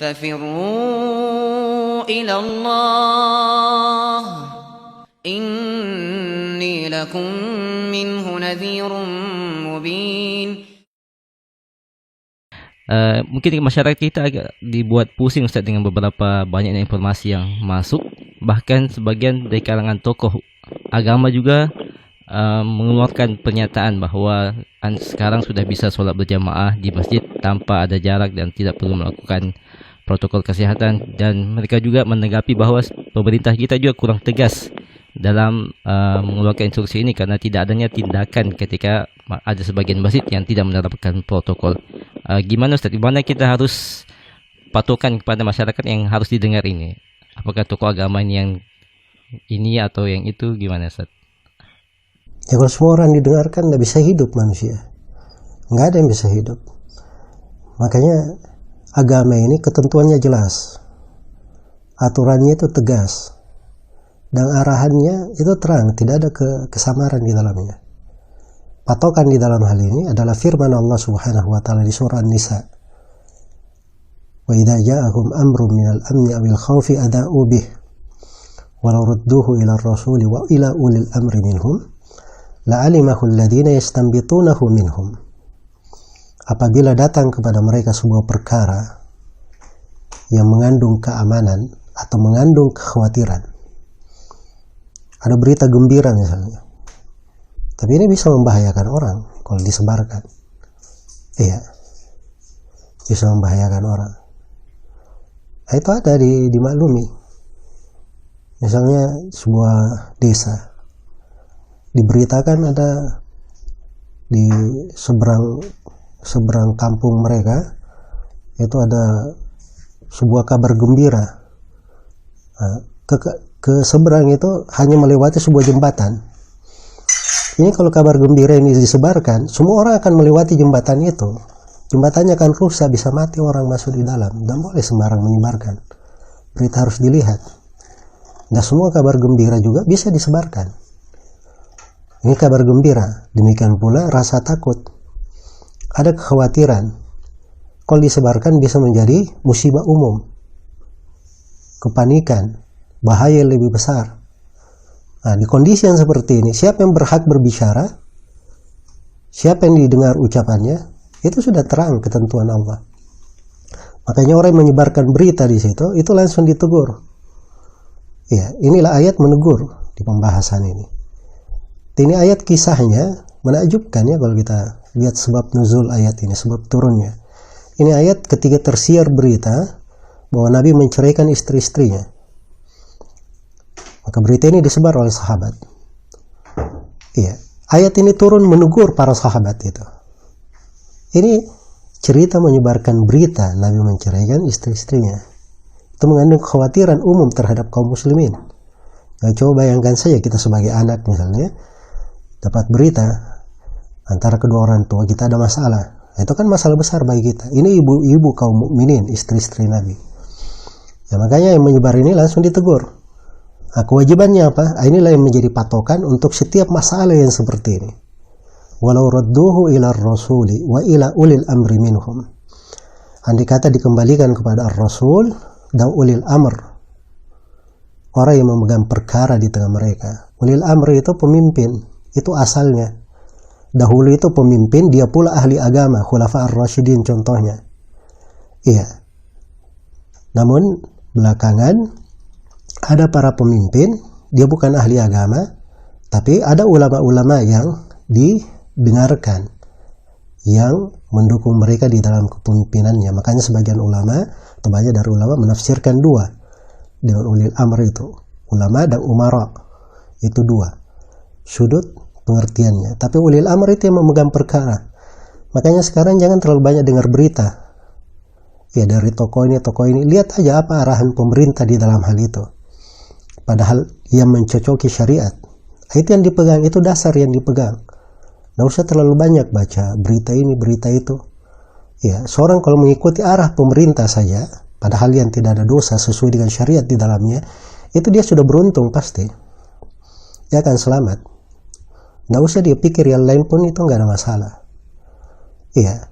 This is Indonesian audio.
ففروا إلى الله إني لكم منه نذير مبين. Mungkin masyarakat kita agak dibuat pusing Ustaz dengan beberapa banyaknya informasi yang masuk. Bahkan sebagian dari kalangan tokoh agama juga mengeluarkan pernyataan bahwa sekarang sudah bisa sholat berjamaah di masjid tanpa ada jarak dan tidak perlu melakukan protokol kesehatan. Dan mereka juga menanggapi bahwa pemerintah kita juga kurang tegas dalam mengeluarkan instruksi ini karena tidak adanya tindakan ketika ada sebagian masjid yang tidak menerapkan protokol. Gimana Ustaz? Gimana kita harus patokan kepada masyarakat yang harus didengar ini? Apakah tokoh agama ini atau yang itu, gimana Ustaz? Ya kalau semua orang didengarkan nggak bisa hidup manusia. Nggak ada yang bisa hidup. Makanya agama ini ketentuannya jelas. Aturannya itu tegas. Dan arahannya itu terang, tidak ada kesamaran di dalamnya. Patokan di dalam hal ini adalah firman Allah Subhanahu wa taala di surah An-Nisa. Wa idza ja'ahum amrun minal amni awil khaufi ada'u bih walau rudduhu ila ar-rasuli wa ila ulil amri minhum la'alimahu alladhina yastanbitunahu minhum. Apabila datang kepada mereka sebuah perkara yang mengandung keamanan atau mengandung kekhawatiran, ada berita gembira misalnya, tapi ini bisa membahayakan orang kalau disebarkan. Iya, bisa membahayakan orang. Nah, itu ada dimaklumi. Misalnya sebuah desa diberitakan ada di seberang kampung mereka itu ada sebuah kabar gembira. Nah, ke seberang itu hanya melewati sebuah jembatan. Ini kalau kabar gembira ini disebarkan, semua orang akan melewati jembatan itu. Jembatannya akan rusak, bisa mati orang masuk di dalam. Dan boleh sembarang menyebarkan. Berita harus dilihat. Dan semua kabar gembira juga bisa disebarkan. Ini kabar gembira. Demikian pula rasa takut. Ada kekhawatiran. Kalau disebarkan bisa menjadi musibah umum. Kepanikan. Bahaya lebih besar. Nah, di kondisi yang seperti ini, siapa yang berhak berbicara? Siapa yang didengar ucapannya? Itu sudah terang ketentuan Allah. Makanya orang yang menyebarkan berita di situ, itu langsung ditegur. Ya, inilah ayat menegur di pembahasan ini. Ini ayat kisahnya menakjubkan ya kalau kita lihat sebab nuzul ayat ini, sebab turunnya. Ini ayat ketika tersiar berita bahwa Nabi menceraikan istri-istrinya. Maka berita ini disebar oleh sahabat. Iya, ayat ini turun menegur para sahabat itu. Ini cerita menyebarkan berita Nabi menceraikan istri-istrinya. Itu mengandung kekhawatiran umum terhadap kaum muslimin. Nah, coba bayangkan saja kita sebagai anak misalnya dapat berita antara kedua orang tua kita ada masalah. Itu kan masalah besar bagi kita. Ini ibu-ibu kaum mukminin, istri-istri Nabi. Ya, makanya yang menyebar ini langsung ditegur. Nah, kewajibannya apa? Inilah yang menjadi patokan untuk setiap masalah yang seperti ini. Walau radduhu ila rasuli wa ila ulil amri minhum. Andai kata dikembalikan kepada ar-rasul dan ulil amr. Orang yang memegang perkara di tengah mereka. Ulil amri itu pemimpin. Itu asalnya. Dahulu itu pemimpin, dia pula ahli agama. Khulafa ar-rasyidin contohnya. Iya. Namun belakangan ada para pemimpin, dia bukan ahli agama, tapi ada ulama-ulama yang didengarkan, yang mendukung mereka di dalam kepemimpinannya. Makanya sebagian ulama, atau banyak dari ulama menafsirkan dua dengan ulil amr itu. Ulama dan umara, itu dua sudut pengertiannya. Tapi ulil amr itu yang memegang perkara. Makanya sekarang jangan terlalu banyak dengar berita. Ya dari tokoh ini, lihat aja apa arahan pemerintah di dalam hal itu. Padahal yang mencocoki syariat, itu yang dipegang, itu dasar yang dipegang. Nggak usah terlalu banyak baca berita ini, berita itu. Ya, seorang kalau mengikuti arah pemerintah saja, padahal yang tidak ada dosa sesuai dengan syariat di dalamnya, itu dia sudah beruntung pasti. Dia akan selamat. Nggak usah dia pikir yang lain pun itu nggak ada masalah. Iya.